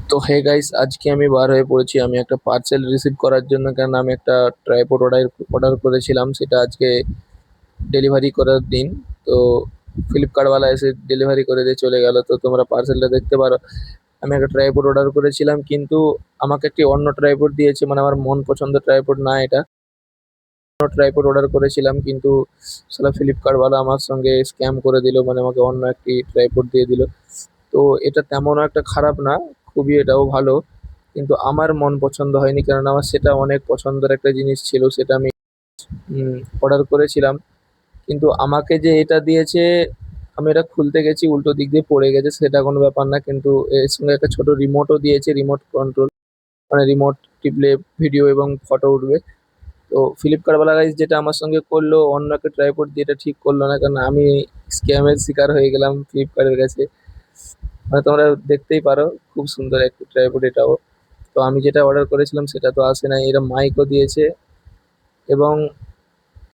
তো hey guys, আজকে আমি বার হয়ে পড়েছি। আমি একটা পার্সেল রিসিভ করার জন্য, কারণ আমি একটা ট্রাইপড অর্ডার করেছিলাম। সেটা আজকে ডেলিভারি করার দিন। তো ফ্লিপকার্টওয়ালা এসে ডেলিভারি করে দিয়ে চলে গেল। তো তোমরা পার্সেলটা দেখতে পারো। আমি একটা ট্রাইপড অর্ডার করেছিলাম, কিন্তু আমাকে একটি অন্য ট্রাইপড দিয়েছে, মানে আমার মন পছন্দ ট্রাইপড না এটা। ট্রাইপড অর্ডার করেছিলাম, কিন্তু সালা ফ্লিপকার্টওয়ালা আমার সঙ্গে স্ক্যাম করে দিল, মানে আমাকে অন্য একটি ট্রাইপড দিয়ে দিল। তো এটা তেমন একটা খারাপ না, খুবই এটাও ভালো। কিন্তু আমার মন পছন্দ হয়নি, কারণ আমার সেটা অনেক পছন্দের একটা জিনিস ছিল, সেটা আমি অর্ডার করেছিলাম। কিন্তু আমাকে যে এটা দিয়েছে, আমি এটা খুলতে গেছি, উল্টো দিক দিয়ে পড়ে গেছে। সেটা কোনো ব্যাপার না, কিন্তু এর সঙ্গে একটা ছোট রিমোটও দিয়েছে, রিমোট কন্ট্রোল। মানে রিমোট টিপলে ভিডিও এবং ফটো উঠবে। তো ফ্লিপকার্ট ওয়ালা গাইজ যেটা আমার সঙ্গে করলো, অন্য একটা ট্রাইপড দিয়ে এটা ঠিক করলো না, কারণ আমি স্ক্যামের শিকার হয়ে গেলাম ফ্লিপকার্টের কাছে। মানে তোমরা দেখতেই পারো, খুব সুন্দর একটা ট্রাইপড এটাও। তো আমি যেটা অর্ডার করেছিলাম সেটা তো আসে নাই, এরা মাইকও দিয়েছে। এবং